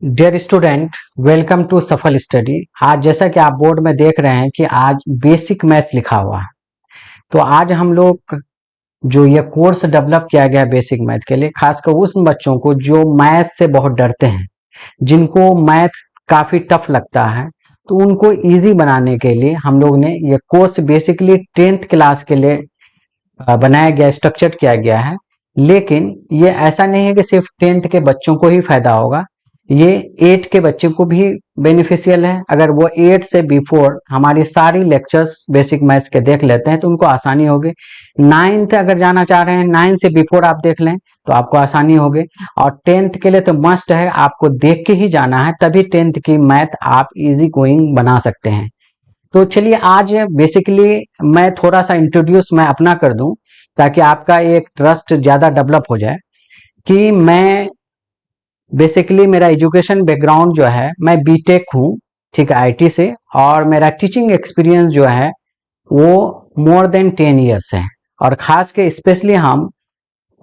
Dear student, welcome to सफल study. आज जैसा कि आप बोर्ड में देख रहे हैं कि आज बेसिक मैथ्स लिखा हुआ है। तो आज हम लोग जो ये कोर्स डेवलप किया गया है बेसिक मैथ के लिए, खासकर उस बच्चों को जो मैथ से बहुत डरते हैं, जिनको मैथ काफी टफ लगता है, तो उनको इजी बनाने के लिए हम लोग ने ये कोर्स बेसिकली 10th क्लास के लिए बनाया गया, स्ट्रक्चर किया गया है। लेकिन ये ऐसा नहीं है कि सिर्फ 10th के बच्चों को ही फायदा होगा, ये 8 के बच्चे को भी बेनिफिशियल है। अगर वो 8 से बिफोर हमारी सारी लेक्चर्स बेसिक मैथ्स के देख लेते हैं तो उनको आसानी होगी। 9th अगर जाना चाह रहे हैं, 9 से बिफोर आप देख लें तो आपको आसानी होगी। और 10th के लिए तो मस्ट है, आपको देख के ही जाना है, तभी 10th की मैथ आप इजी गोइंग बना सकते हैं। तो चलिए आज बेसिकली मैं थोड़ा सा इंट्रोड्यूस मैं अपना कर दूं, ताकि आपका एक ट्रस्ट ज़्यादा डेवलप हो जाए कि मैं बेसिकली मेरा एजुकेशन बैकग्राउंड जो है, मैं बीटेक हूँ, ठीक है, आईटी से। और मेरा टीचिंग एक्सपीरियंस जो है वो मोर देन 10 ईयर्स है। और ख़ास के स्पेशली हम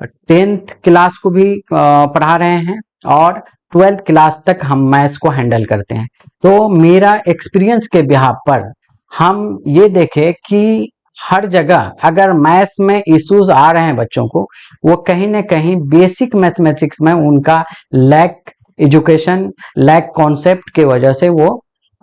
10th क्लास को भी पढ़ा रहे हैं और 12th क्लास तक हम मैथ्स को हैंडल करते हैं। तो मेरा एक्सपीरियंस के बिहाफ पर हम ये देखें कि हर जगह अगर मैथ्स में इश्यूज आ रहे हैं बच्चों को, वो कहीं ना कहीं बेसिक मैथमेटिक्स में उनका लैक एजुकेशन, लैक कॉन्सेप्ट की वजह से वो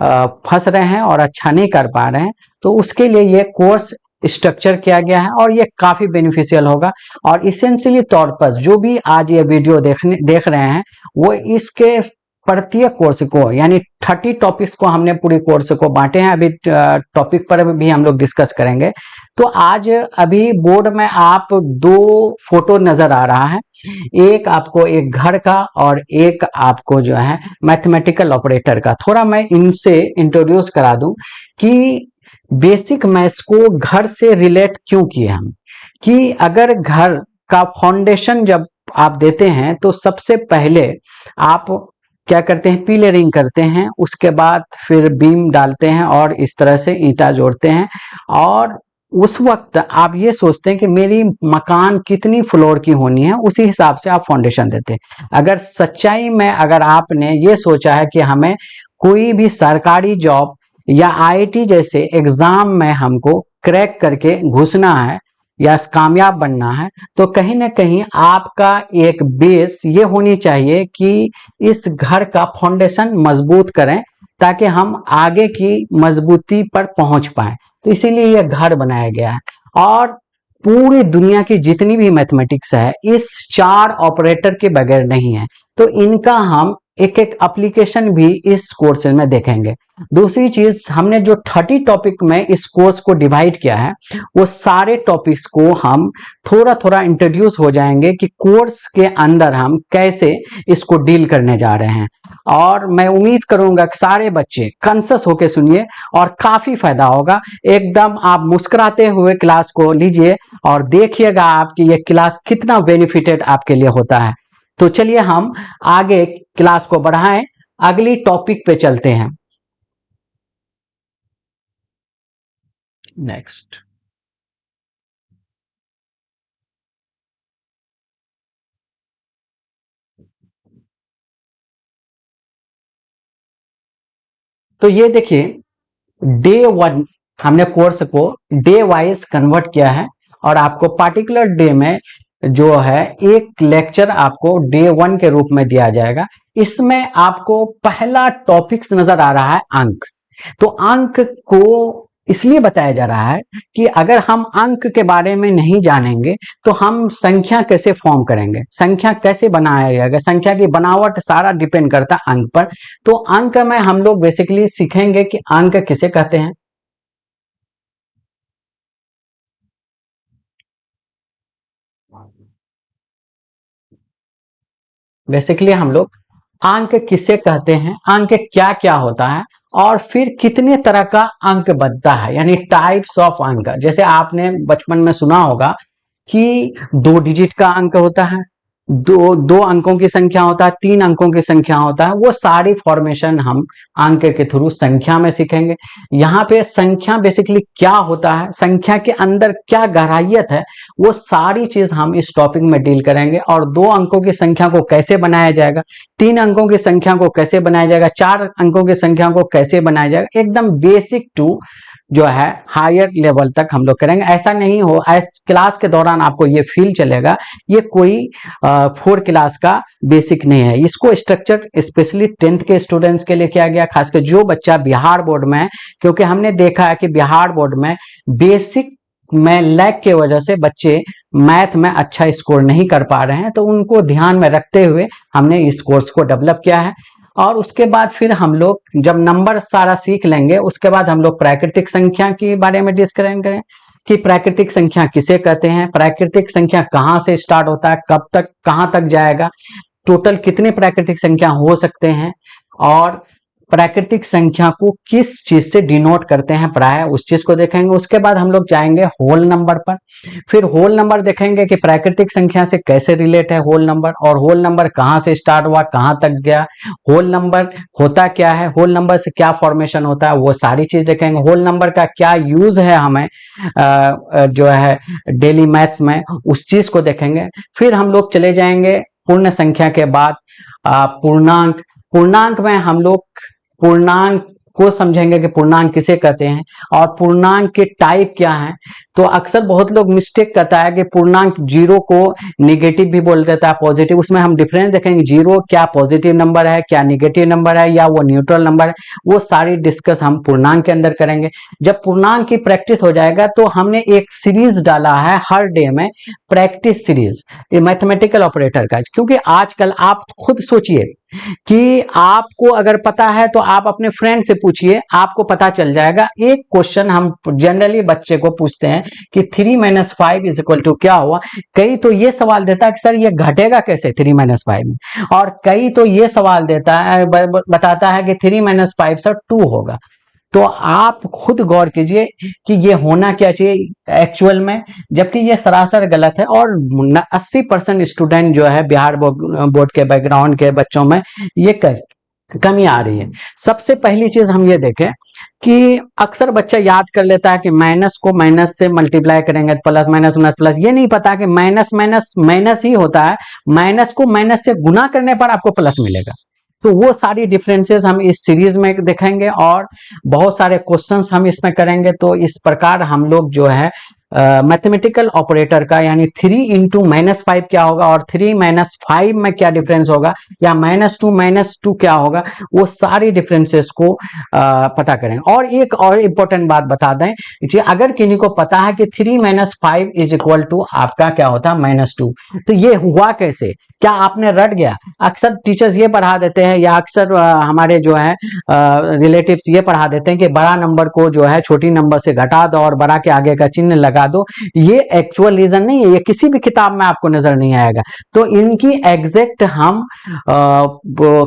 फंस रहे हैं और अच्छा नहीं कर पा रहे हैं। तो उसके लिए ये कोर्स स्ट्रक्चर किया गया है और ये काफी बेनिफिशियल होगा। और इसेंशियली तौर पर जो भी आज ये वीडियो देख रहे हैं, वो इसके प्रत्येक कोर्स को, यानी 30 टॉपिक्स को हमने पूरी कोर्स को बांटे हैं। अभी टॉपिक पर भी हम लोग डिस्कस करेंगे। तो आज अभी बोर्ड में आप दो फोटो नजर आ रहा है, एक आपको एक घर का और एक आपको जो है मैथमेटिकल ऑपरेटर का। थोड़ा मैं इनसे इंट्रोड्यूस करा दूं कि बेसिक मैथ्स को घर से रिलेट क्यों किए हम, कि अगर घर का फाउंडेशन जब आप देते हैं तो सबसे पहले आप क्या करते हैं, पिलरिंग करते हैं, उसके बाद फिर बीम डालते हैं और इस तरह से ईंटा जोड़ते हैं। और उस वक्त आप ये सोचते हैं कि मेरी मकान कितनी फ्लोर की होनी है, उसी हिसाब से आप फाउंडेशन देते हैं। अगर सच्चाई में अगर आपने ये सोचा है कि हमें कोई भी सरकारी जॉब या आईआईटी जैसे एग्जाम में हमको क्रैक करके घुसना है या कामयाब बनना है, तो कहीं ना कहीं आपका एक बेस ये होनी चाहिए कि इस घर का फाउंडेशन मजबूत करें, ताकि हम आगे की मजबूती पर पहुंच पाए। तो इसीलिए यह घर बनाया गया है। और पूरी दुनिया की जितनी भी मैथमेटिक्स है, इस 4 ऑपरेटर के बगैर नहीं है। तो इनका हम एक एक एप्लीकेशन भी इस कोर्स में देखेंगे। दूसरी चीज, हमने जो 30 टॉपिक में इस कोर्स को डिवाइड किया है, वो सारे टॉपिक्स को हम थोड़ा थोड़ा इंट्रोड्यूस हो जाएंगे कि कोर्स के अंदर हम कैसे इसको डील करने जा रहे हैं। और मैं उम्मीद करूंगा कि सारे बच्चे कॉन्शियस होकर सुनिए और काफी फायदा होगा। एकदम आप मुस्कुराते हुए क्लास को लीजिए और देखिएगा आपकी ये क्लास कितना बेनिफिटेड आपके लिए होता है। तो चलिए हम आगे क्लास को बढ़ाएं, अगली टॉपिक पे चलते हैं। नेक्स्ट। तो ये देखिए, डे 1 हमने कोर्स को डे वाइज कन्वर्ट किया है और आपको पार्टिकुलर डे में जो है एक लेक्चर आपको डे 1 के रूप में दिया जाएगा। इसमें आपको पहला टॉपिक्स नजर आ रहा है अंक। तो अंक को इसलिए बताया जा रहा है कि अगर हम अंक के बारे में नहीं जानेंगे तो हम संख्या कैसे फॉर्म करेंगे, संख्या कैसे बनाया जाएगा, संख्या की बनावट सारा डिपेंड करता है अंक पर। तो अंक में हम लोग बेसिकली सीखेंगे कि अंक किसे कहते हैं। बेसिकली हम लोग अंक किसे कहते हैं, अंक क्या क्या होता है, और फिर कितने तरह का अंक बनता है, यानी टाइप्स ऑफ अंक। जैसे आपने बचपन में सुना होगा कि 2 डिजिट का अंक होता है, दो दो अंकों की संख्या होता है, 3 अंकों की संख्या होता है, वो सारी फॉर्मेशन हम अंक के थ्रू संख्या में सीखेंगे। यहाँ पे संख्या बेसिकली क्या होता है, संख्या के अंदर क्या गहराइयत है, वो सारी चीज हम इस टॉपिक में डील करेंगे। और 2 अंकों की संख्या को कैसे बनाया जाएगा, 3 अंकों की संख्या को कैसे बनाया जाएगा, 4 अंकों की संख्या को कैसे बनाया जाएगा, एकदम बेसिक टू जो है हायर लेवल तक हम लोग करेंगे। ऐसा नहीं हो क्लास के दौरान आपको ये फील चलेगा ये कोई 4 क्लास का बेसिक नहीं है। इसको स्ट्रक्चर स्पेशली 10th के स्टूडेंट्स के लिए किया गया, खासकर जो बच्चा बिहार बोर्ड में है, क्योंकि हमने देखा है कि बिहार बोर्ड में बेसिक में लैक की वजह से बच्चे मैथ में अच्छा स्कोर नहीं कर पा रहे हैं, तो उनको ध्यान में रखते हुए हमने इस कोर्स को डेवलप किया है। और उसके बाद फिर हम लोग जब नंबर सारा सीख लेंगे, उसके बाद हम लोग प्राकृतिक संख्या के बारे में डिस्कस करेंगे कि प्राकृतिक संख्या किसे कहते हैं, प्राकृतिक संख्या कहाँ से स्टार्ट होता है, कब तक कहाँ तक जाएगा, टोटल कितने प्राकृतिक संख्या हो सकते हैं, और प्राकृतिक संख्या को किस चीज से डिनोट करते हैं प्राय, उस चीज को देखेंगे। उसके बाद हम लोग जाएंगे होल नंबर पर, फिर होल नंबर देखेंगे कि प्राकृतिक संख्या से कैसे रिलेट है होल नंबर, और होल नंबर कहाँ से स्टार्ट हुआ कहाँ तक गया, होल नंबर होता क्या है, होल नंबर से क्या फॉर्मेशन होता है, वो सारी चीज देखेंगे। होल नंबर का क्या यूज है हमें जो है डेली मैथ्स में, उस चीज को देखेंगे। फिर हम लोग चले जाएंगे पूर्ण संख्या के बाद पूर्णांक। पूर्णांक में हम लोग पूर्णांक को समझेंगे कि पूर्णांक किसे कहते हैं और पूर्णांक के टाइप क्या है। तो अक्सर बहुत लोग मिस्टेक करता है कि पूर्णांक जीरो को निगेटिव भी बोल देता है, पॉजिटिव। उसमें हम डिफरेंस देखेंगे, जीरो क्या पॉजिटिव नंबर है, क्या निगेटिव नंबर है, या वो न्यूट्रल नंबर है, वो सारी डिस्कस हम पूर्णांक के अंदर करेंगे। जब पूर्णांक की प्रैक्टिस हो जाएगा तो हमने एक सीरीज डाला है हर डे में, प्रैक्टिस सीरीज, ये मैथमेटिकल ऑपरेटर का। क्योंकि आजकल आप खुद सोचिए कि आपको अगर पता है तो आप अपने फ्रेंड से पूछिए, आपको पता चल जाएगा। एक क्वेश्चन हम जनरली बच्चे को पूछते हैं कि 3 - 5 इज इक्वल टू क्या हुआ। कई तो ये सवाल देता है कि सर ये घटेगा कैसे 3 - 5 में, और कई तो ये सवाल देता है बताता है कि 3 - 5 सर 2 होगा। तो आप खुद गौर कीजिए कि ये होना क्या चाहिए एक्चुअल में, जबकि ये सरासर गलत है। और 80% स्टूडेंट जो है बिहार बोर्ड के बैकग्राउंड के बच्चों में ये कमी आ रही है। सबसे पहली चीज हम ये देखें कि अक्सर बच्चा याद कर लेता है कि माइनस को माइनस से मल्टीप्लाई करेंगे प्लस, माइनस माइनस प्लस। ये नहीं पता कि माइनस माइनस माइनस ही होता है, माइनस को माइनस से गुना करने पर आपको प्लस मिलेगा। तो वो सारी डिफरेंसेस हम इस सीरीज में देखेंगे और बहुत सारे क्वेश्चंस हम इसमें करेंगे। तो इस प्रकार हम लोग जो है मैथमेटिकल ऑपरेटर का, यानी 3 × -5 क्या होगा और 3 - 5 में क्या डिफरेंस होगा, या -2 -2 क्या होगा, वो सारी डिफरेंसेस को पता करें। और एक और इम्पोर्टेंट बात बता दें कि अगर किन्हीं को पता है कि 3 - 5 इज इक्वल टू आपका क्या होता है -2, तो ये हुआ कैसे, क्या आपने रट गया। अक्सर टीचर्स ये पढ़ा देते हैं, या अक्सर हमारे जो है रिलेटिव्स ये पढ़ा देते हैं कि बड़ा नंबर को जो है छोटी नंबर से घटा दो और बड़ा के आगे का चिन्ह लगा दो। ये एक्चुअल रीजन नहीं है, ये किसी भी किताब में आपको नजर नहीं आएगा। तो इनकी एग्जैक्ट हम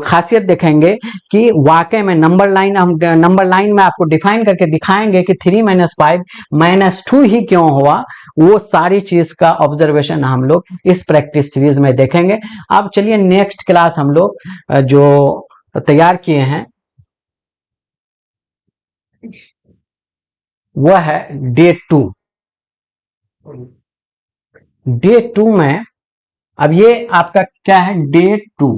खासियत देखेंगे कि वाकई में नंबर लाइन में आपको डिफाइन करके दिखाएंगे कि 3 - 5 -2 ही क्यों हुआ। वो सारी चीज का ऑब्जर्वेशन हम लोग इस प्रैक्टिस सीरीज में देखेंगे। अब चलिए नेक्स्ट क्लास हम लोग जो तैयार किए हैं वह है डे 2। डे 2 में अब ये आपका क्या है, डे 2,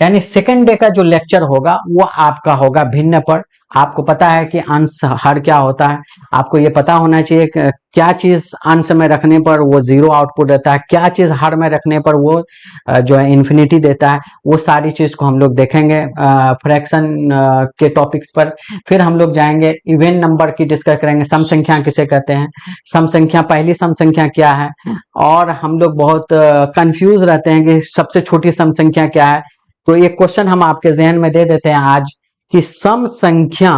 यानी सेकेंड डे का जो लेक्चर होगा वो आपका होगा भिन्न पर। आपको पता है कि अंश हर क्या होता है, आपको ये पता होना चाहिए कि क्या चीज अंश में रखने पर वो 0 आउटपुट देता है, क्या चीज हर में रखने पर वो जो है इन्फिनिटी देता है। वो सारी चीज को हम लोग देखेंगे फ्रैक्शन के टॉपिक्स पर। फिर हम लोग जाएंगे इवन नंबर की डिस्कस करेंगे, सम संख्या किसे कहते हैं, सम संख्या, पहली सम संख्या क्या है, और हम लोग बहुत कंफ्यूज रहते हैं कि सबसे छोटी सम संख्या क्या है। तो एक क्वेश्चन हम आपके जहन में दे देते हैं आज कि सम संख्या,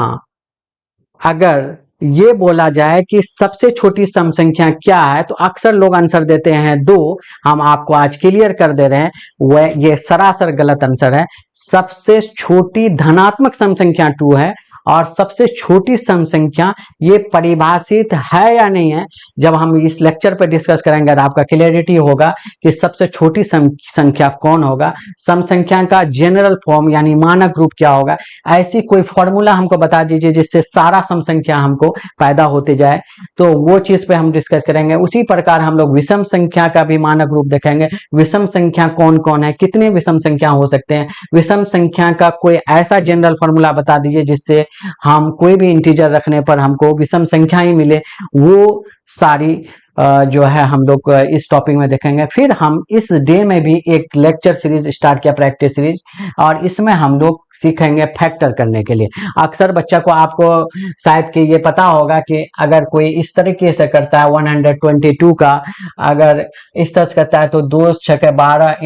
अगर ये बोला जाए कि सबसे छोटी सम संख्या क्या है, तो अक्सर लोग आंसर देते हैं 2। हम आपको आज क्लियर कर दे रहे हैं वह ये सरासर गलत आंसर है। सबसे छोटी धनात्मक सम संख्या 2 है और सबसे छोटी सम संख्या ये परिभाषित है या नहीं है, जब हम इस लेक्चर पर डिस्कस करेंगे तो आपका क्लियरिटी होगा कि सबसे छोटी संख्या कौन होगा, सम संख्या का जनरल फॉर्म यानी मानक रूप क्या होगा। ऐसी कोई फॉर्मूला हमको बता दीजिए जिससे सारा सम संख्या हमको पैदा होते जाए, तो वो चीज पे हम डिस्कस करेंगे। उसी प्रकार हम लोग विषम संख्या का भी मानक रूप देखेंगे, विषम संख्या कौन कौन है, कितने विषम संख्या हो सकते हैं, विषम संख्या का कोई ऐसा जनरल फॉर्मूला बता दीजिए जिससे हम कोई भी इंटीजर रखने पर हमको विषम संख्या ही मिले। वो सारी जो है हम लोग इस टॉपिक में देखेंगे। फिर हम इस डे में भी एक लेक्चर सीरीज स्टार्ट किया, प्रैक्टिस सीरीज, और इसमें हम लोग सीखेंगे फैक्टर करने के लिए। अक्सर बच्चा को आपको शायद कि ये पता होगा कि अगर कोई इस तरीके से करता है 122 का, अगर इस तरह से करता है तो 2 6 12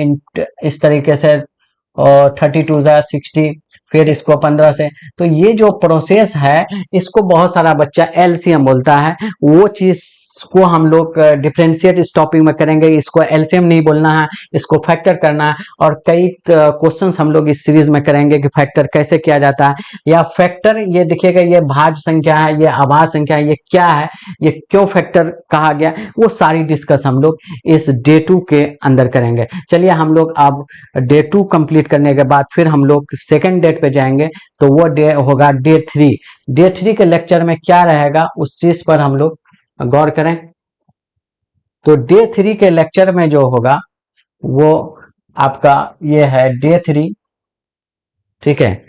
इस तरीके से, और 32 60, फिर इसको 15 से, तो ये जो प्रोसेस है इसको बहुत सारा बच्चा एलसीएम बोलता है। वो चीज को हम लोग डिफरेंशिएट इस टॉपिक में करेंगे। इसको एलसीएम नहीं बोलना है, इसको फैक्टर करना है। और कई क्वेश्चंस हम लोग इस सीरीज में करेंगे कि फैक्टर कैसे किया जाता है, या फैक्टर ये देखिएगा ये भाज्य संख्या है, ये अभाज्य संख्या है, ये क्या है, ये क्यों फैक्टर कहा गया, वो सारी डिस्कस हम लोग इस डे 2 के अंदर करेंगे। चलिए हम लोग अब डे 2 कंप्लीट करने के बाद फिर हम लोग सेकेंड डेट पे जाएंगे, तो वो डे होगा डे 3। डे 3 के लेक्चर में क्या रहेगा उस चीज पर हम लोग गौर करें। तो डे 3 के लेक्चर में जो होगा वो आपका ये है डे 3, ठीक है।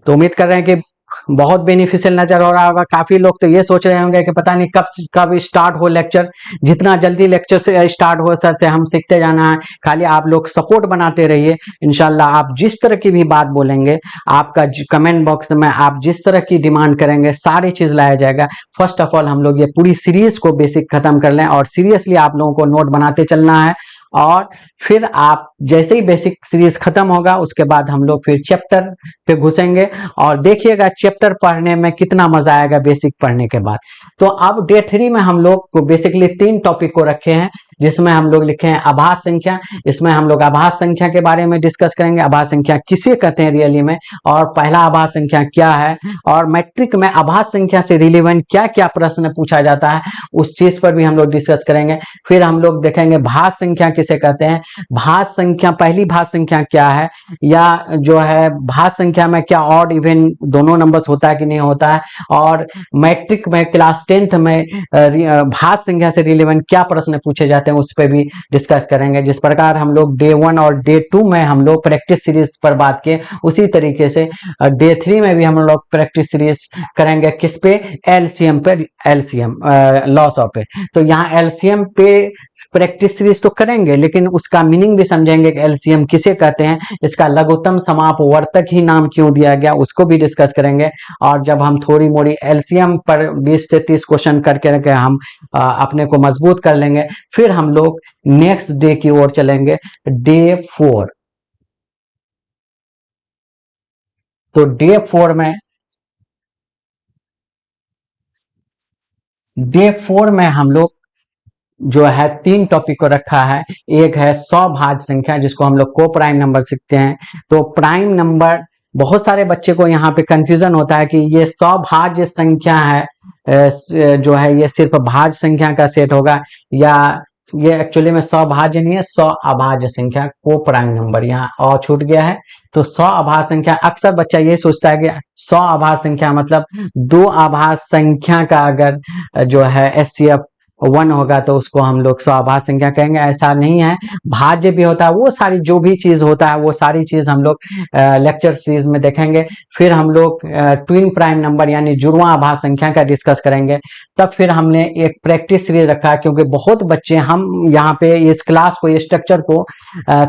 तो उम्मीद कर रहे हैं कि बहुत बेनिफिशियल नजर हो रहा होगा। काफी लोग तो ये सोच रहे होंगे कि पता नहीं कब कब स्टार्ट हो लेक्चर, जितना जल्दी लेक्चर से स्टार्ट हो सर से हम सीखते जाना है। खाली आप लोग सपोर्ट बनाते रहिए, इंशाल्लाह आप जिस तरह की भी बात बोलेंगे, आपका कमेंट बॉक्स में आप जिस तरह की डिमांड करेंगे सारी चीज लाया जाएगा। फर्स्ट ऑफ ऑल हम लोग ये पूरी सीरीज को बेसिक खत्म कर लें, और सीरियसली आप लोगों को नोट बनाते चलना है। और फिर आप जैसे ही बेसिक सीरीज खत्म होगा उसके बाद हम लोग फिर चैप्टर पे घुसेंगे, और देखिएगा चैप्टर पढ़ने में कितना मजा आएगा बेसिक पढ़ने के बाद। तो अब डे 3 में हम लोग को बेसिकली 3 टॉपिक को रखे हैं, जिसमें हम लोग लिखे हैं आभास संख्या। इसमें हम लोग आभास संख्या के बारे में डिस्कस करेंगे, आभास संख्या किसे कहते हैं रियली में, और पहला आभास संख्या क्या है, और मैट्रिक में आभास संख्या से रिलेवेंट क्या क्या प्रश्न पूछा जाता है उस चीज पर भी हम लोग डिस्कस करेंगे। फिर हम लोग देखेंगे भाज्य संख्या किसे कहते हैं, भाज्य संख्या पहली भाज्य संख्या क्या है, या जो है भाज्य संख्या में क्या ऑड इवन दोनों नंबर्स होता है कि नहीं होता है, और मैट्रिक में क्लास 10th में भाज्य संख्या से रिलेवेंट क्या प्रश्न पूछे जाते हैं उस पर भी डिस्कस करेंगे। जिस प्रकार हम लोग डे 1 और डे 2 में हम लोग प्रैक्टिस सीरीज पर बात किए, उसी तरीके से डे 3 में भी हम लोग प्रैक्टिस सीरीज करेंगे। किस पे, एलसीएम पे, एलसीएम लॉस ऑफ पे। तो यहाँ एलसीएम पे प्रैक्टिस सीरीज तो करेंगे, लेकिन उसका मीनिंग भी समझेंगे कि एलसीएम किसे कहते हैं, इसका लघुत्तम समापवर्तक ही नाम क्यों दिया गया उसको भी डिस्कस करेंगे। और जब हम थोड़ी मोड़ी एलसीएम पर 20 से 30 क्वेश्चन करके हम अपने को मजबूत कर लेंगे, फिर हम लोग नेक्स्ट डे की ओर चलेंगे, डे 4। तो डे 4 में हम लोग जो है 3 टॉपिक को रखा है। एक है सौभाज्य संख्या, जिसको हम लोग को प्राइम नंबर सीखते हैं। तो प्राइम नंबर, बहुत सारे बच्चे को यहाँ पे कंफ्यूजन होता है कि ये सौभाज्य संख्या है, जो है ये सिर्फ भाज्य संख्या का सेट होगा, या ये एक्चुअली में सौभाज्य नहीं है, सौ अभाज्य संख्या, को प्राइम नंबर, यहाँ और छूट गया है। तो सौ अभाज्य संख्या, अक्सर बच्चा ये सोचता है कि सौ अभाज्य संख्या मतलब 2 अभाज्य संख्या का अगर जो है एचसीएफ 1 होगा तो उसको हम लोग सौ अभाज्य संख्या कहेंगे। ऐसा नहीं है, भाज्य भी होता है, वो सारी जो भी चीज होता है वो सारी चीज हम लोग लेक्चर सीरीज में देखेंगे। फिर हम लोग ट्विन प्राइम नंबर यानी जुड़वा अभाज्य संख्या का डिस्कस करेंगे। तब फिर हमने एक प्रैक्टिस सीरीज रखा, क्योंकि बहुत बच्चे, हम यहाँ पे इस क्लास को, इस स्ट्रक्चर को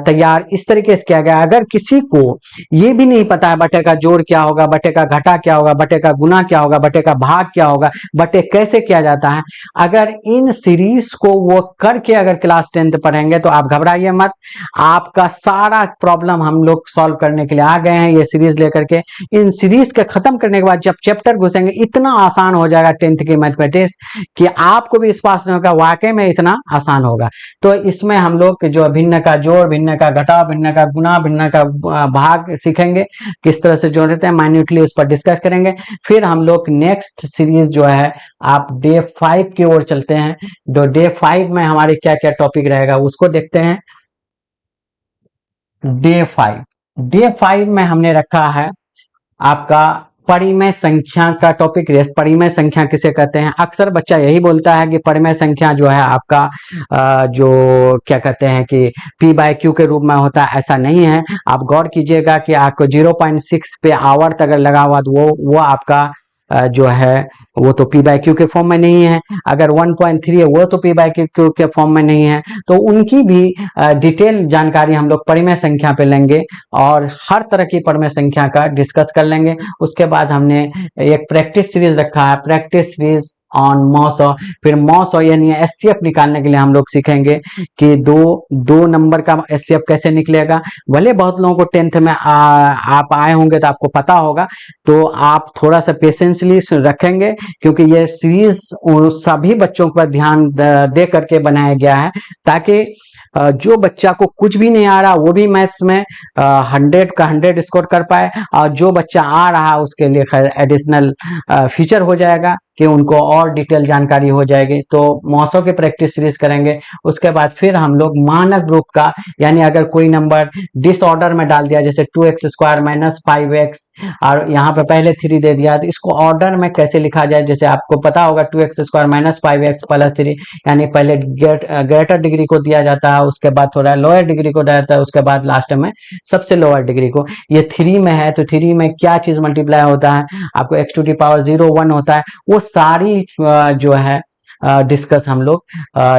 तैयार इस तरीके से किया गया, अगर किसी को ये भी नहीं पता है बटे का जोड़ क्या होगा, बटे का घटा क्या होगा, बटे का गुना क्या होगा, बटे का भाग क्या होगा, बटे कैसे किया जाता है, अगर इन सीरीज को वो करके अगर क्लास 10th पढ़ेंगे तो आप घबराइए मत, आपका सारा प्रॉब्लम हम लोग सॉल्व करने के लिए आ गए हैं ये सीरीज लेकर के। इन सीरीज के खत्म करने के बाद जब चैप्टर घुसेंगे इतना आसान हो जाएगा 10th की मैथमेटिक्स कि आपको भी इस पास नहीं होगा, वाकई में इतना आसान होगा। तो इसमें हम लोग जो भिन्न का जोड़, भिन्न का घटाव, भिन्न का गुणा, भिन्न का भाग सीखेंगे, किस तरह से जोड़ते हैं, माइन्यूटली उस पर डिस्कस करेंगे। फिर हम लोग नेक्स्ट सीरीज जो है आप डे 5 की ओर चलते हैं। तो डे 5 में हमारे क्या क्या टॉपिक रहेगा उसको देखते हैं। डे 5 में हमने रखा है आपका परिमेय संख्या का टॉपिक। परिमेय संख्या किसे कहते हैं? अक्सर बच्चा यही बोलता है कि परिमेय संख्या जो है आपका जो क्या कहते हैं कि p/q के रूप में होता है। ऐसा नहीं है, आप गौर कीजिएगा कि आपको 0.6 पे आवर्त अगर लगा हुआ तो वो आपका जो है वो तो p/q के फॉर्म में नहीं है। अगर 1.3 है वो तो p/q के फॉर्म में नहीं है। तो उनकी भी डिटेल जानकारी हम लोग परिमेय संख्या पे लेंगे और हर तरह की परिमेय संख्या का डिस्कस कर लेंगे। उसके बाद हमने एक प्रैक्टिस सीरीज रखा है, प्रैक्टिस सीरीज ऑन मॉस। फिर मॉस यानी एचसीएफ निकालने के लिए हम लोग सीखेंगे कि दो नंबर का एचसीएफ कैसे निकलेगा। भले बहुत लोगों को 10th में आप आए होंगे तो आपको पता होगा, तो आप थोड़ा सा पेशेंसली रखेंगे क्योंकि ये सीरीज सभी बच्चों पर ध्यान दे करके बनाया गया है ताकि जो बच्चा को कुछ भी नहीं आ रहा वो भी मैथ्स में 100 का 100 स्कोर कर पाए, और जो बच्चा आ रहा उसके लिए खैर एडिशनल फीचर हो जाएगा कि उनको और डिटेल जानकारी हो जाएगी। तो मौसों की प्रैक्टिस सीरीज करेंगे। उसके बाद फिर हम लोग मानक रूप का, यानी अगर कोई नंबर डिसऑर्डर में डाल दिया जैसे 2x² - 5x और यहाँ पे पहले 3 दे दिया, तो इसको ऑर्डर में कैसे लिखा जाए। जैसे आपको पता होगा 2x² - 5x + 3 यानी पहले ग्रेटर डिग्री को दिया जाता है, उसके बाद थोड़ा लोअर डिग्री को दिया जाता है, उसके बाद लास्ट में सबसे लोअर डिग्री को। ये 3 में है तो 3 में क्या चीज मल्टीप्लाई होता है, आपको x⁻0 1 होता है। वो सारी जो है डिस्कस हम लोग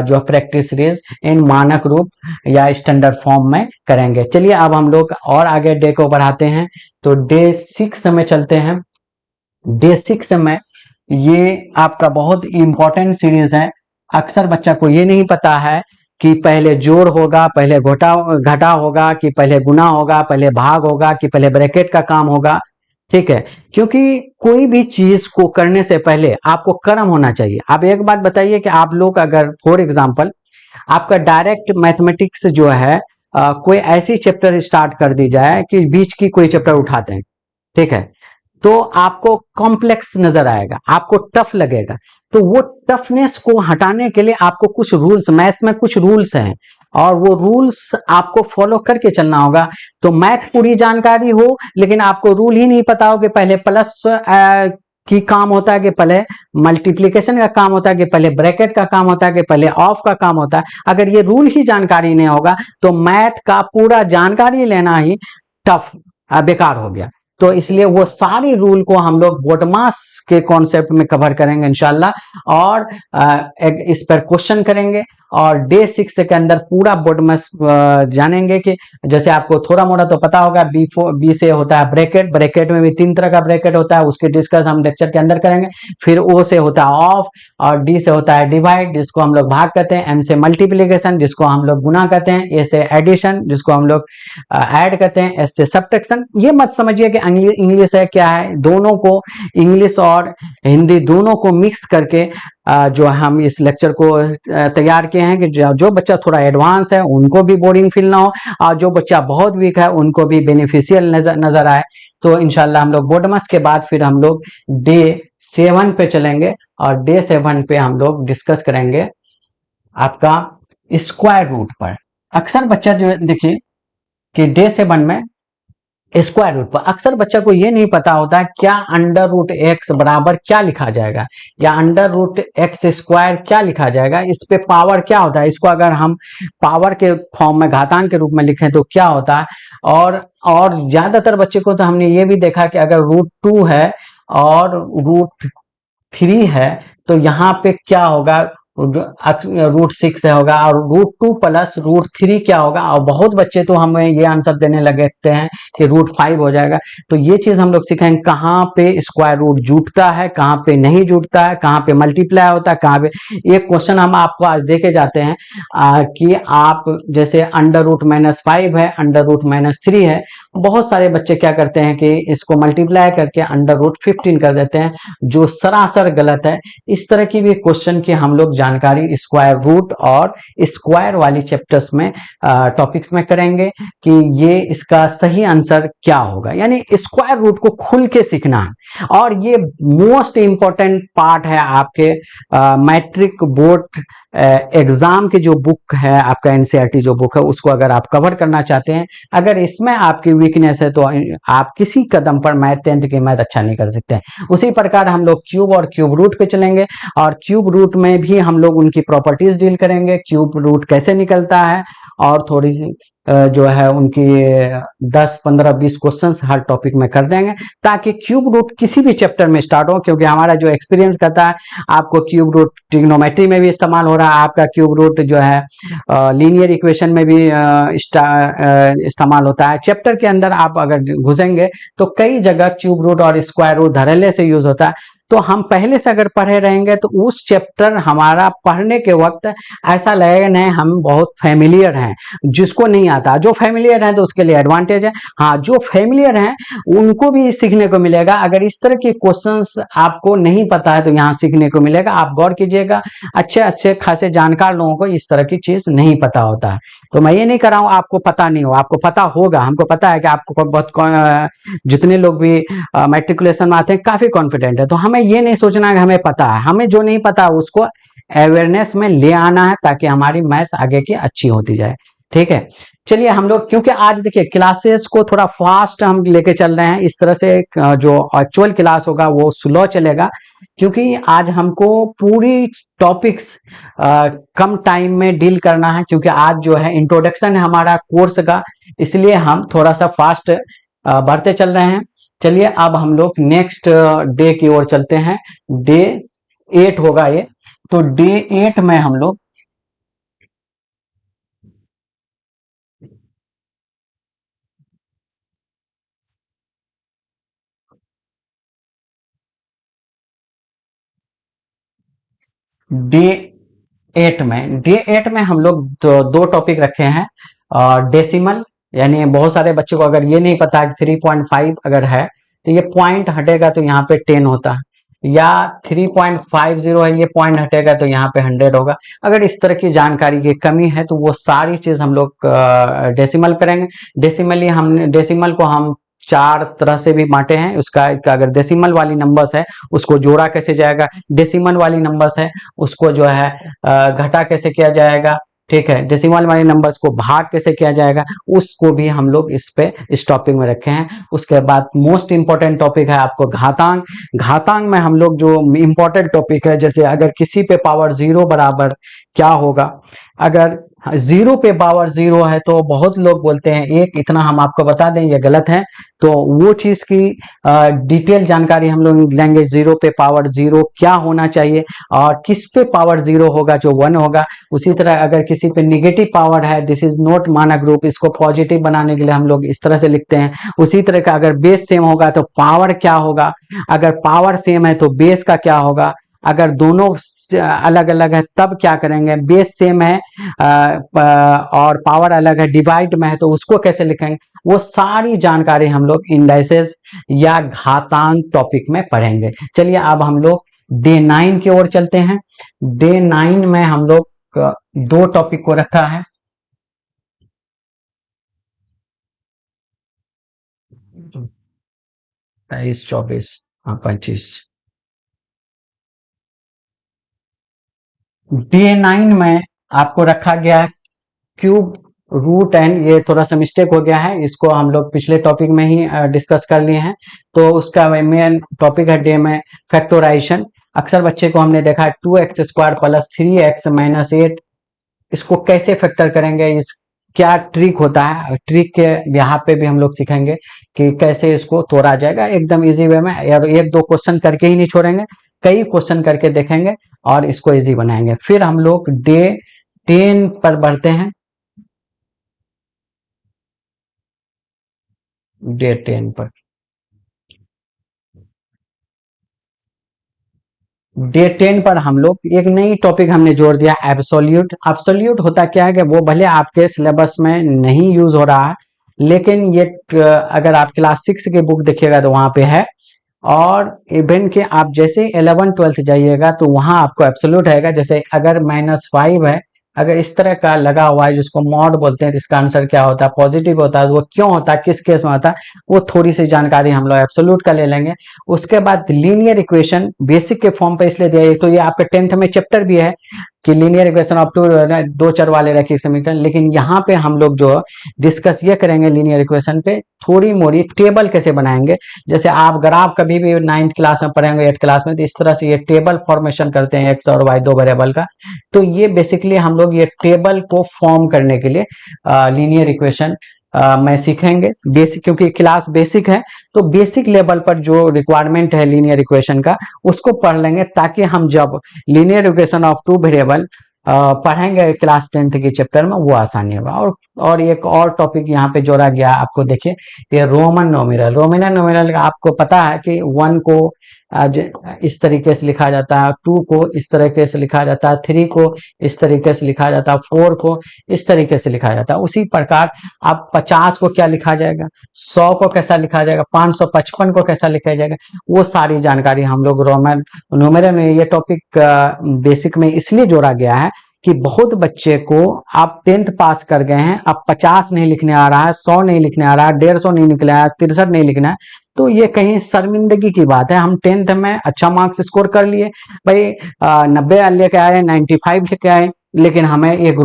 जो प्रैक्टिस सीरीज इन मानक रूप या स्टैंडर्ड फॉर्म में करेंगे। चलिए अब हम लोग और आगे डे को बढ़ाते हैं, तो डे 6 में चलते हैं। डे 6 में ये आपका बहुत इंपॉर्टेंट सीरीज है। अक्सर बच्चा को ये नहीं पता है कि पहले जोड़ होगा, पहले घटा होगा, कि पहले गुना होगा, पहले भाग होगा, कि पहले ब्रैकेट का काम होगा। ठीक है, क्योंकि कोई भी चीज को करने से पहले आपको कर्म होना चाहिए। आप एक बात बताइए कि आप लोग अगर फॉर एग्जांपल आपका डायरेक्ट मैथमेटिक्स जो है कोई ऐसी चैप्टर स्टार्ट कर दी जाए कि बीच की कोई चैप्टर उठाते हैं, ठीक है, तो आपको कॉम्प्लेक्स नजर आएगा, आपको टफ लगेगा। तो वो टफनेस को हटाने के लिए आपको कुछ रूल्स, मैथ्स में कुछ रूल्स हैं और वो रूल्स आपको फॉलो करके चलना होगा। तो मैथ पूरी जानकारी हो लेकिन आपको रूल ही नहीं पता हो कि पहले प्लस की काम होता है कि पहले मल्टीप्लिकेशन का काम होता है कि पहले ब्रैकेट का काम होता है कि पहले ऑफ का काम होता है, अगर ये रूल ही जानकारी नहीं होगा तो मैथ का पूरा जानकारी लेना ही टफ, बेकार हो गया। तो इसलिए वो सारी रूल को हम लोग बोटमास के कॉन्सेप्ट में कवर करेंगे इंशाल्लाह, और इस पर क्वेश्चन करेंगे और डे 6 के अंदर पूरा बोटमास जानेंगे कि जैसे आपको थोड़ा मोड़ा तो पता होगा बी से होता है ब्रैकेट, ब्रैकेट में भी 3 तरह का ब्रैकेट होता है, उसके डिस्कस हम लेक्चर के अंदर करेंगे। फिर ओ से होता है ऑफ, और डी से होता है डिवाइड जिसको हम लोग भाग कहते हैं, एम से मल्टीप्लीकेशन जिसको हम लोग गुना कहते हैं, ए से एडिशन जिसको हम लोग ऐड करते हैं, एस से सब्ट्रैक्शन। ये मत समझिए कि इंग्लिश है क्या है, दोनों को, इंग्लिश और हिंदी दोनों को मिक्स करके जो हम इस लेक्चर को तैयार किए हैं कि जो बच्चा थोड़ा एडवांस है उनको भी बोरिंग फील ना हो और जो बच्चा बहुत वीक है उनको भी बेनिफिशियल नजर आए। तो इंशाल्लाह हम लोग बोर्डमस के बाद फिर हम लोग डे 7 पे चलेंगे और डे 7 पे हम लोग डिस्कस करेंगे आपका स्क्वायर रूट पर। अक्सर बच्चा जो देखिए कि डे 7 में स्क्वायर रूट पर अक्सर बच्चा को ये नहीं पता होता क्या √x बराबर क्या लिखा जाएगा या √x² क्या लिखा जाएगा, इस पे पावर क्या होता है, इसको अगर हम पावर के फॉर्म में घातांक के रूप में लिखें तो क्या होता है। और ज्यादातर बच्चे को तो हमने ये भी देखा कि अगर √2 है और √3 है तो यहाँ पे क्या होगा, √6 होगा, और √2 प्लस √3 क्या होगा, और बहुत बच्चे तो हमें ये आंसर देने लगते हैं कि √5 हो जाएगा। तो ये चीज हम लोग सीखेंगे कहाँ पे स्क्वायर रूट जुटता है, कहाँ पे नहीं जुटता है, कहाँ पे मल्टीप्लाई होता है, कहाँ पे। एक क्वेश्चन हम आपको आज देके जाते हैं कि आप जैसे √-5 है, √-3 है, बहुत सारे बच्चे क्या करते हैं कि इसको मल्टीप्लाई करके √15 कर देते हैं, जो सरासर गलत है। इस तरह की भी क्वेश्चन की हम लोग जानकारी स्क्वायर रूट और स्क्वायर वाली चैप्टर्स में टॉपिक्स में करेंगे कि ये इसका सही आंसर क्या होगा, यानी स्क्वायर रूट को खुल के सीखना है। और ये मोस्ट इंपॉर्टेंट पार्ट है आपके मैट्रिक बोर्ड एग्जाम की जो बुक है, आपका एनसीईआरटी जो बुक है, उसको अगर आप कवर करना चाहते हैं, अगर इसमें आपकी वीकनेस है तो आप किसी कदम पर मैथ 10th की मैथ अच्छा नहीं कर सकते। उसी प्रकार हम लोग क्यूब और क्यूब रूट पे चलेंगे, और क्यूब रूट में भी हम लोग उनकी प्रॉपर्टीज डील करेंगे, क्यूब रूट कैसे निकलता है, और थोड़ी सी जो है उनकी 10, 15, 20 क्वेश्चंस हर टॉपिक में कर देंगे, ताकि क्यूब रूट किसी भी चैप्टर में स्टार्ट हो। क्योंकि हमारा जो एक्सपीरियंस करता है, आपको क्यूब रूट ट्रिग्नोमेट्री में भी इस्तेमाल हो रहा है, आपका क्यूब रूट जो है लीनियर इक्वेशन में भी इस्तेमाल होता है। चैप्टर के अंदर आप अगर घुसेंगे तो कई जगह क्यूब रूट और स्क्वायर रूट धड़ल्ले से यूज होता है। तो हम पहले से अगर पढ़े रहेंगे तो उस चैप्टर हमारा पढ़ने के वक्त ऐसा लगेगा नहीं हम बहुत फेमिलियर हैं। जिसको नहीं आता, जो फेमिलियर है तो उसके लिए एडवांटेज है। हाँ, जो फेमिलियर हैं उनको भी सीखने को मिलेगा। अगर इस तरह के क्वेश्चंस आपको नहीं पता है तो यहाँ सीखने को मिलेगा, आप गौर कीजिएगा। अच्छे अच्छे खासे जानकार लोगों को इस तरह की चीज नहीं पता होता है। तो मैं ये नहीं कर रहा हूँ आपको पता नहीं हो, आपको पता होगा। हमको पता है कि आपको बहुत जितने लोग भी मैट्रिकुलेशन में आते हैं काफी कॉन्फिडेंट है। तो हमें ये नहीं सोचना कि हमें पता है, हमें जो नहीं पता उसको अवेयरनेस में ले आना है, ताकि हमारी मैथ्स आगे की अच्छी होती जाए। ठीक है, चलिए हम लोग, क्योंकि आज देखिए क्लासेस को थोड़ा फास्ट हम लेके चल रहे हैं, इस तरह से जो एक्चुअल क्लास होगा वो स्लो चलेगा, क्योंकि आज हमको पूरी टॉपिक्स कम टाइम में डील करना है। क्योंकि आज जो है इंट्रोडक्शन है हमारा कोर्स का, इसलिए हम थोड़ा सा फास्ट बढ़ते चल रहे हैं। चलिए अब हम लोग नेक्स्ट डे की ओर चलते हैं। डे 8 होगा ये। तो डे 8 में हम लोग डे 8 में हम लोग दो टॉपिक रखे हैं। डेसिमल, यानी बहुत सारे बच्चों को अगर ये नहीं पता कि 3.5 अगर है तो ये पॉइंट हटेगा तो यहाँ पे 10 होता है, या 3.50 है, ये पॉइंट हटेगा तो यहाँ पे 100 होगा। अगर इस तरह की जानकारी की कमी है तो वो सारी चीज हम लोग डेसिमल करेंगे। डेसिमल को हम 4 तरह से भी बांटे हैं। उसका अगर डेसिमल वाली नंबर्स है उसको जोड़ा कैसे जाएगा, डेसिमल वाली नंबर्स है उसको जो है घटा कैसे किया जाएगा, ठीक है, डेसिमल वाले नंबर्स को भाग कैसे किया जाएगा, उसको भी हम लोग इस टॉपिक में रखे हैं। उसके बाद मोस्ट इंपॉर्टेंट टॉपिक है आपको घातांक। घातांक में हम लोग जो इंपॉर्टेंट टॉपिक है, जैसे अगर किसी पे पावर 0 बराबर क्या होगा। अगर 0 पे पावर 0 है तो बहुत लोग बोलते हैं 1, इतना हम आपको बता दें ये गलत है। तो वो चीज की डिटेल जानकारी हम लोग लेंगे। 0 पे पावर 0 क्या होना चाहिए, और किस पे पावर 0 होगा जो 1 होगा। उसी तरह अगर किसी पे निगेटिव पावर है, दिस इज नॉट माना ग्रुप, इसको पॉजिटिव बनाने के लिए हम लोग इस तरह से लिखते हैं। उसी तरह का अगर बेस सेम होगा तो पावर क्या होगा, अगर पावर सेम है तो बेस का क्या होगा, अगर दोनों अलग अलग है तब क्या करेंगे, बेस सेम है और पावर अलग है, डिवाइड में है तो उसको कैसे लिखेंगे। वो सारी जानकारी हम लोग इंडाइसेस या घातांक टॉपिक में पढ़ेंगे। चलिए अब हम लोग डे 9 की ओर चलते हैं। डे 9 में हम लोग दो टॉपिक को रखा है। तेईस, 24, हाँ 25। डे 9 में आपको रखा गया है क्यूब रूट एंड, ये थोड़ा सा मिस्टेक हो गया है, इसको हम लोग पिछले टॉपिक में ही डिस्कस कर लिए हैं। तो उसका मेन टॉपिक है डे में फैक्टोराइजेशन। अक्सर बच्चे को हमने देखा है 2x² प्लस 3x माइनस 8, इसको कैसे फैक्टर करेंगे, इस क्या ट्रिक होता है, ट्रिक के यहाँ पे भी हम लोग सीखेंगे कि कैसे इसको तोड़ा जाएगा एकदम इजी वे में। और एक दो क्वेश्चन करके ही नहीं छोड़ेंगे, कई क्वेश्चन करके देखेंगे और इसको इजी बनाएंगे। फिर हम लोग डे 10 पर बढ़ते हैं। डे 10 पर डे 10 पर हम लोग एक नई टॉपिक हमने जोड़ दिया, एब्सोल्यूट। एब्सोल्यूट होता क्या है कि वो भले आपके सिलेबस में नहीं यूज हो रहा है, लेकिन ये अगर आप क्लास 6 की बुक देखिएगा तो वहां पे है। और इवन के आप जैसे 11 12 जाइएगा तो वहां आपको एब्सोल्यूट आएगा। जैसे अगर -5 है, अगर इस तरह का लगा हुआ है जिसको मॉड बोलते हैं, तो इसका आंसर क्या होता है, पॉजिटिव होता है, वो क्यों होता है, किस केस में होता है, वो थोड़ी सी जानकारी हम लोग एब्सोल्यूट का ले लेंगे। उसके बाद लीनियर इक्वेशन बेसिक के फॉर्म पे इसलिए दिया है, तो ये आपके 10th में चैप्टर भी है कि लीनियर इक्वेशन अप टू दो चर वाले रैखिक समीकरण। लेकिन यहाँ पे हम लोग जो डिस्कस ये करेंगे लीनियर इक्वेशन पे, थोड़ी मोड़ी टेबल कैसे बनाएंगे। जैसे आप ग्राफ कभी भी 9th क्लास में पढ़ेंगे, 8th क्लास में, तो इस तरह से ये टेबल फॉर्मेशन करते हैं एक्स और वाई दो वेरिएबल का। तो ये बेसिकली हम लोग ये टेबल को फॉर्म करने के लिए लीनियर इक्वेशन में सीखेंगे बेसिक, क्योंकि क्लास बेसिक है। तो बेसिक लेवल पर जो रिक्वायरमेंट है लीनियर इक्वेशन का, उसको पढ़ लेंगे, ताकि हम जब linear equation of two variable पढ़ेंगे क्लास 10th के चैप्टर में, वो आसानी होगा। और एक और टॉपिक यहाँ पे जोड़ा गया आपको, देखिए ये रोमन नोमिनल। रोमन नोमिनल का आपको पता है कि 1 को इस तरीके से लिखा जाता है, 2 को इस तरीके से लिखा जाता है, 3 को इस तरीके से लिखा जाता है, 4 को इस तरीके से लिखा जाता है। उसी प्रकार अब 50 को क्या लिखा जाएगा, 100 को कैसा लिखा जाएगा, 555 को कैसा लिखा जाएगा, वो सारी जानकारी हम लोग रोमन न्यूमेरल में, ये टॉपिक बेसिक में इसलिए जोड़ा गया है कि बहुत बच्चे को, आप 10th पास कर गए हैं, अब 50 नहीं लिखने आ रहा है, 100 नहीं लिखने आ रहा है, 150 नहीं लिखना है, 63 नहीं लिखना है, तो ये कहीं शर्मिंदगी की बात है। हम 10th में अच्छा मार्क्स स्कोर कर लिए भाई, 90 लेके आए, 95 लेके आए, लेकिन हमें एक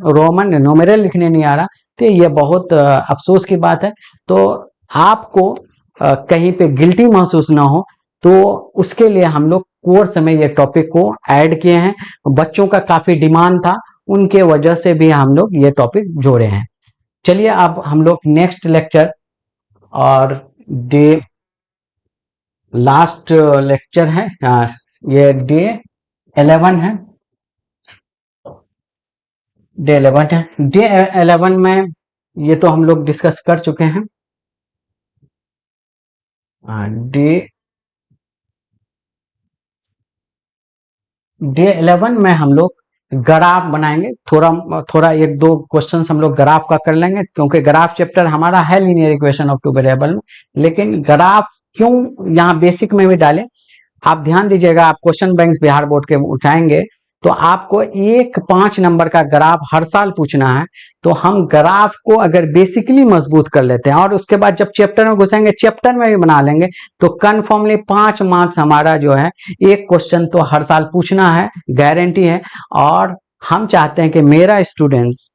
रोमन न्यूमेरल लिखने नहीं आ रहा, तो ये बहुत अफसोस की बात है। तो आपको कहीं पे गिल्टी महसूस ना हो, तो उसके लिए हम लोग कोर्स में ये टॉपिक को ऐड किए हैं। बच्चों का काफी डिमांड था, उनके वजह से भी हम लोग ये टॉपिक जोड़े हैं। चलिए अब हम लोग नेक्स्ट लेक्चर और डे लास्ट लेक्चर है, ये डे 11 है। डे 11 है। डे 11 में ये तो हम लोग डिस्कस कर चुके हैं। डे डे 11 में हम लोग ग्राफ बनाएंगे। थोड़ा थोड़ा एक दो क्वेश्चंस हम लोग ग्राफ का कर लेंगे, क्योंकि ग्राफ चैप्टर हमारा है linear equation of two variable में। लेकिन ग्राफ क्यों यहाँ बेसिक में भी डालें, आप ध्यान दीजिएगा। आप क्वेश्चन बैंक बिहार बोर्ड के उठाएंगे तो आपको एक 5 नंबर का ग्राफ हर साल पूछना है। तो हम ग्राफ को अगर बेसिकली मजबूत कर लेते हैं, और उसके बाद जब चैप्टर में घुसेंगे, चैप्टर में भी बना लेंगे, तो कन्फर्मली 5 मार्क्स हमारा जो है, एक क्वेश्चन तो हर साल पूछना है, गारंटी है। और हम चाहते हैं कि मेरा स्टूडेंट्स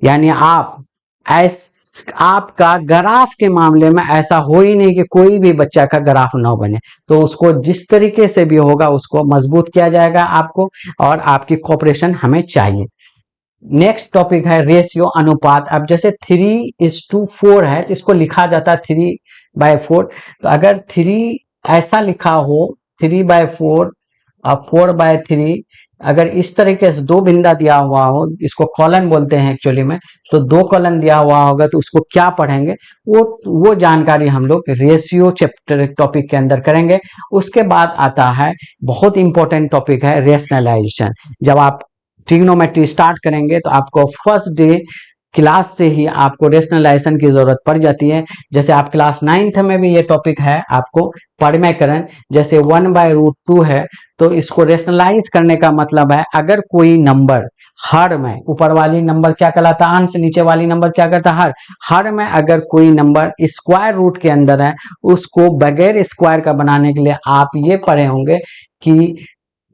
यानी आप, ऐस आपका ग्राफ के मामले में ऐसा हो ही नहीं कि कोई भी बच्चा का ग्राफ ना बने। तो उसको जिस तरीके से भी होगा उसको मजबूत किया जाएगा आपको, और आपकी कोऑपरेशन हमें चाहिए। नेक्स्ट टॉपिक है रेशियो, अनुपात। अब जैसे 3:4 है, तो इसको लिखा जाता है 3/4। तो अगर 3 ऐसा लिखा हो, 3/4 और 4/3, अगर इस तरीके से दो बिंदा दिया हुआ हो, इसको कॉलन बोलते हैं एक्चुअली में, तो दो कॉलन दिया हुआ होगा, तो उसको क्या पढ़ेंगे, वो जानकारी हम लोग रेशियो चैप्टर टॉपिक के अंदर करेंगे। उसके बाद आता है बहुत इंपॉर्टेंट टॉपिक है रेशनलाइजेशन। जब आप ट्रिग्नोमेट्री स्टार्ट करेंगे तो आपको फर्स्ट डे क्लास से ही आपको रेशनलाइजेशन की जरूरत पड़ जाती है। जैसे आप क्लास 9th में भी ये टॉपिक है आपको, परिमेयकरण। जैसे 1/√2 है, तो इसको रेशनलाइज करने का मतलब है, अगर कोई नंबर हर में, ऊपर वाली नंबर क्या कहलाता है अंश, नीचे वाली नंबर क्या करता है हर, हर में अगर कोई नंबर स्क्वायर रूट के अंदर है, उसको बगैर स्क्वायर का बनाने के लिए आप ये पढ़े होंगे कि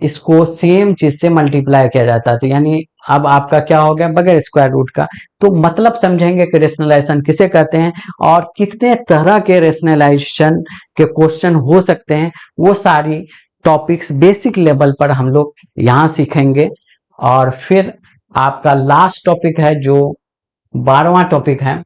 इसको सेम चीज से मल्टीप्लाई किया जाता है। तो यानी अब आपका क्या हो गया, बगैर स्क्वायर रूट का। तो मतलब समझेंगे कि रेशनलाइजेशन किसे कहते हैं, और कितने तरह के रेशनलाइजेशन के क्वेश्चन हो सकते हैं, वो सारी टॉपिक्स बेसिक लेवल पर हम लोग यहाँ सीखेंगे। और फिर आपका लास्ट टॉपिक है जो 12वां टॉपिक है,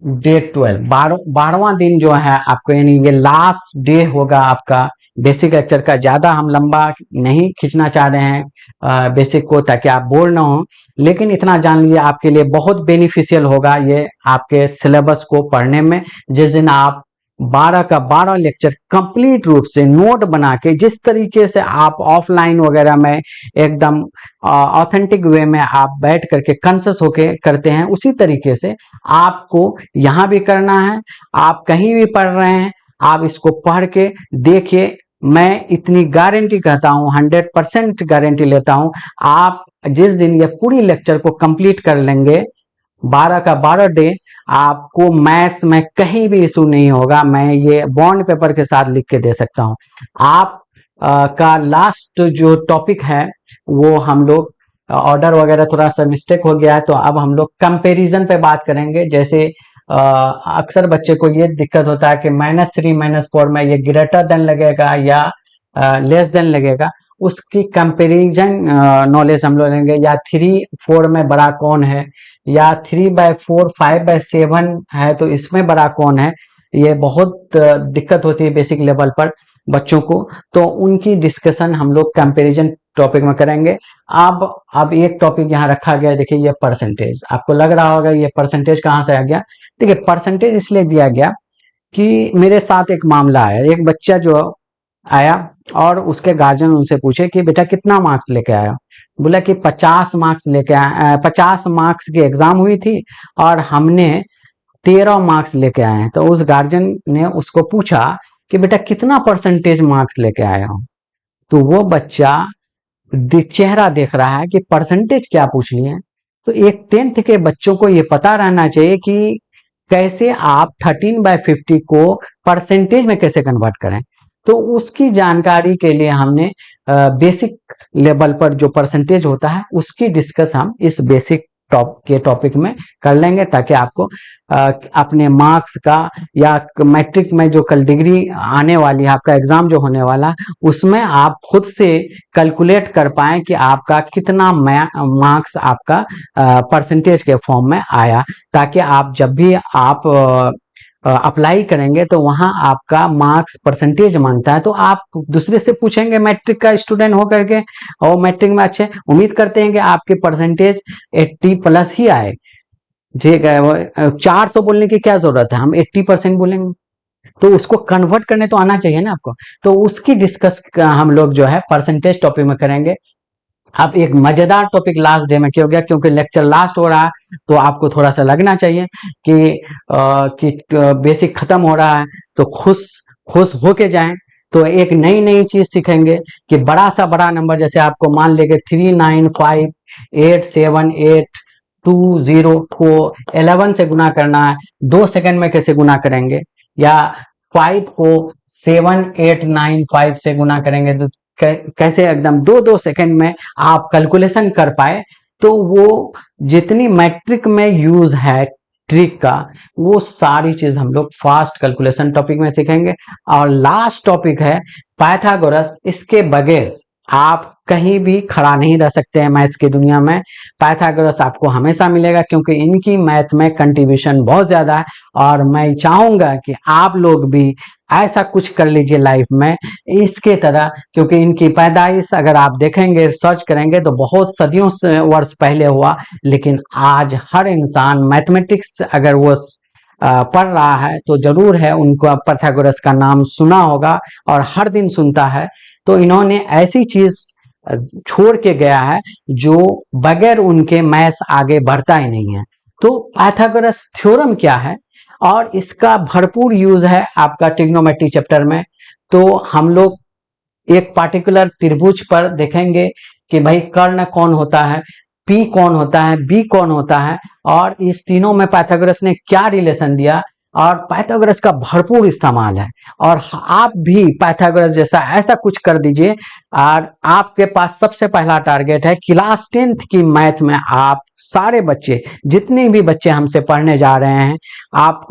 डे 12 12वां दिन जो है आपको, यानी ये लास्ट डे होगा आपका बेसिक लेक्चर का। ज्यादा हम लंबा नहीं खींचना चाह रहे हैं बेसिक को, ताकि आप बोर ना हो, लेकिन इतना जान लीजिए आपके लिए बहुत बेनिफिशियल होगा ये आपके सिलेबस को पढ़ने में। जिस दिन आप 12 का 12 लेक्चर कंप्लीट रूप से नोट बना के, जिस तरीके से आप ऑफलाइन वगैरह में एकदम ऑथेंटिक वे में आप बैठ करके कंसस होके करते हैं, उसी तरीके से आपको यहाँ भी करना है। आप कहीं भी पढ़ रहे हैं, आप इसको पढ़ के देखिए। मैं इतनी गारंटी कहता हूँ, 100% गारंटी लेता हूँ, आप जिस दिन ये पूरी लेक्चर को कंप्लीट कर लेंगे 12 का 12 डे, आपको मैथ्स में कहीं भी इशू नहीं होगा। मैं ये बॉन्ड पेपर के साथ लिख के दे सकता हूँ। आप का लास्ट जो टॉपिक है वो हम लोग, ऑर्डर वगैरह थोड़ा सा मिस्टेक हो गया है, तो अब हम लोग कंपैरिजन पे बात करेंगे। जैसे अक्सर बच्चे को ये दिक्कत होता है कि -3 -4 में ये ग्रेटर देन लगेगा या लेस देन लगेगा, उसकी कंपैरिजन नॉलेज हम लोग लेंगे। या 3 4 में बड़ा कौन है, या 3/4 5/7 है, तो इसमें बड़ा कौन है। ये बहुत दिक्कत होती है बेसिक लेवल पर बच्चों को, तो उनकी डिस्कशन हम लोग कंपैरिजन टॉपिक में करेंगे। अब एक टॉपिक यहाँ रखा गया है, देखिए ये परसेंटेज। आपको लग रहा होगा ये परसेंटेज कहाँ से आ गया। देखिए परसेंटेज इसलिए दिया गया कि मेरे साथ एक मामला है, एक बच्चा जो आया और उसके गार्जियन उनसे पूछे कि बेटा कितना मार्क्स लेके आया। बोला कि 50 मार्क्स लेके आया, 50 मार्क्स की एग्जाम हुई थी और हमने 13 मार्क्स लेके आए हैं। तो उस गार्जियन ने उसको पूछा कि बेटा कितना परसेंटेज मार्क्स लेके आया हो। तो वो बच्चा चेहरा देख रहा है कि परसेंटेज क्या पूछ लिए। तो एक 10th के बच्चों को ये पता रहना चाहिए कि कैसे आप 13/50 को परसेंटेज में कैसे कन्वर्ट करें। तो उसकी जानकारी के लिए हमने बेसिक लेवल पर जो परसेंटेज होता है उसकी डिस्कस हम इस बेसिक टॉपिक में कर लेंगे, ताकि आपको अपने मार्क्स का, या मैट्रिक में जो कल डिग्री आने वाली है, आपका एग्जाम जो होने वाला, उसमें आप खुद से कैलकुलेट कर पाए कि आपका कितना मार्क्स आपका परसेंटेज के फॉर्म में आया, ताकि आप जब भी आप अप्लाई करेंगे तो वहां आपका मार्क्स परसेंटेज मांगता है, तो आप दूसरे से पूछेंगे मैट्रिक का स्टूडेंट हो करके, और मैट्रिक में अच्छे उम्मीद करते हैं कि आपके परसेंटेज 80+ ही आए। ठीक है, 400 बोलने की क्या जरूरत है, हम 80% बोलेंगे, तो उसको कन्वर्ट करने तो आना चाहिए ना आपको। तो उसकी डिस्कस हम लोग जो है परसेंटेज टॉपिक में करेंगे। अब एक मजेदार टॉपिक लास्ट डे में क्यों गया, क्योंकि लेक्चर लास्ट हो रहा है, तो आपको थोड़ा सा लगना चाहिए कि बेसिक खत्म हो रहा है, तो खुश खुश होके जाएं। तो एक नई नई चीज सीखेंगे कि बड़ा सा बड़ा नंबर, जैसे आपको मान लेंगे 3958782 को 11 से गुना करना है, 2 सेकंड में कैसे गुना करेंगे, या 5 को 7895 से गुना करेंगे, तो कैसे एकदम 2-2 सेकंड में आप कैलकुलेशन कर पाए। तो वो जितनी मैट्रिक में यूज है ट्रिक का, वो सारी चीज हम लोग फास्ट कैलकुलेशन टॉपिक में सीखेंगे। और लास्ट टॉपिक है पाइथागोरस। इसके बगैर आप कहीं भी खड़ा नहीं रह सकते हैं मैथ्स की दुनिया में। पाइथागोरस आपको हमेशा मिलेगा, क्योंकि इनकी मैथ में कंट्रीब्यूशन बहुत ज्यादा है। और मैं चाहूंगा कि आप लोग भी ऐसा कुछ कर लीजिए लाइफ में इसके तरह, क्योंकि इनकी पैदाइश अगर आप देखेंगे, सर्च करेंगे, तो बहुत सदियों से वर्ष पहले हुआ। लेकिन आज हर इंसान मैथमेटिक्स अगर वो पढ़ रहा है तो जरूर है उनको पाइथागोरस का नाम सुना होगा और हर दिन सुनता है। तो इन्होंने ऐसी चीज छोड़ के गया है जो बगैर उनके मैथ्स आगे बढ़ता ही नहीं है। तो पाइथागोरस थ्योरम क्या है, और इसका भरपूर यूज है आपका ट्रिग्नोमेट्री चैप्टर में। तो हम लोग एक पार्टिकुलर त्रिभुज पर देखेंगे कि भाई कर्ण कौन होता है, पी कौन होता है, बी कौन होता है, और इस तीनों में पाइथागोरस ने क्या रिलेशन दिया। और पाइथागोरस का भरपूर इस्तेमाल है। और आप भी पाइथागोरस जैसा ऐसा कुछ कर दीजिए, और आपके पास सबसे पहला टारगेट है क्लास 10th की मैथ में आप सारे बच्चे, जितने भी बच्चे हमसे पढ़ने जा रहे हैं, आप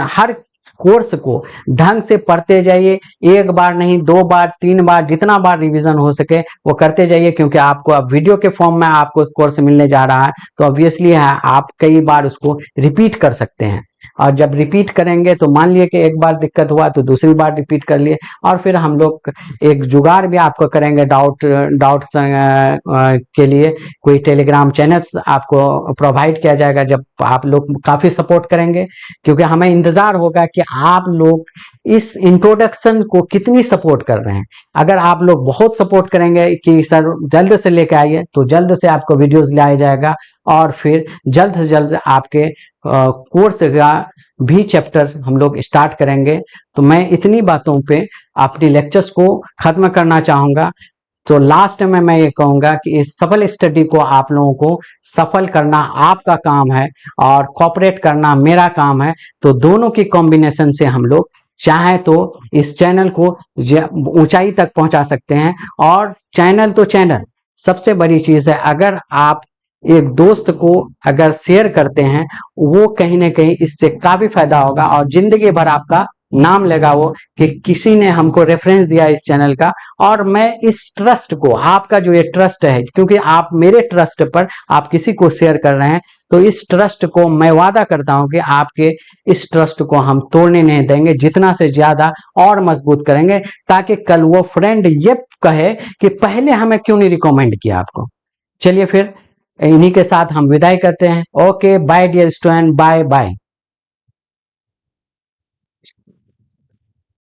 हर कोर्स को ढंग से पढ़ते जाइए। एक बार नहीं, 2 बार 3 बार, जितना बार रिवीजन हो सके वो करते जाइए, क्योंकि आपको अब वीडियो के फॉर्म में आपको कोर्स मिलने जा रहा है, तो ऑब्वियसली है आप कई बार उसको रिपीट कर सकते हैं। और जब रिपीट करेंगे तो मान लिए कि एक बार दिक्कत हुआ तो दूसरी बार रिपीट कर लिए, और फिर हम लोग एक जुगाड़ भी आपको करेंगे डाउट डाउट के लिए। कोई टेलीग्राम चैनल्स आपको प्रोवाइड किया जाएगा जब आप लोग काफी सपोर्ट करेंगे, क्योंकि हमें इंतजार होगा कि आप लोग इस इंट्रोडक्शन को कितनी सपोर्ट कर रहे हैं। अगर आप लोग बहुत सपोर्ट करेंगे कि सर जल्द से लेके आइए, तो जल्द से आपको वीडियोस लाया जाएगा, और फिर जल्द से जल्द आपके कोर्स का भी चैप्टर हम लोग स्टार्ट करेंगे। तो मैं इतनी बातों पे अपनी लेक्चर्स को खत्म करना चाहूंगा। तो लास्ट में मैं ये कहूंगा कि इस सफल स्टडी को आप लोगों को सफल करना आपका काम है, और कॉपरेट करना मेरा काम है। तो दोनों की कॉम्बिनेशन से हम लोग चाहे तो इस चैनल को ऊंचाई तक पहुंचा सकते हैं। और चैनल तो चैनल, सबसे बड़ी चीज है अगर आप एक दोस्त को अगर शेयर करते हैं, वो कहीं ना कहीं इससे काफी फायदा होगा, और जिंदगी भर आपका नाम लेगा वो कि किसी ने हमको रेफरेंस दिया इस चैनल का। और मैं इस ट्रस्ट को, आपका जो ये ट्रस्ट है, क्योंकि आप मेरे ट्रस्ट पर आप किसी को शेयर कर रहे हैं, तो इस ट्रस्ट को मैं वादा करता हूं कि आपके इस ट्रस्ट को हम तोड़ने नहीं देंगे, जितना से ज्यादा और मजबूत करेंगे, ताकि कल वो फ्रेंड ये कहे कि पहले हमें क्यों नहीं रिकमेंड किया आपको। चलिए फिर इन्हीं के साथ हम विदाई करते हैं। Okay bye dear student, bye bye.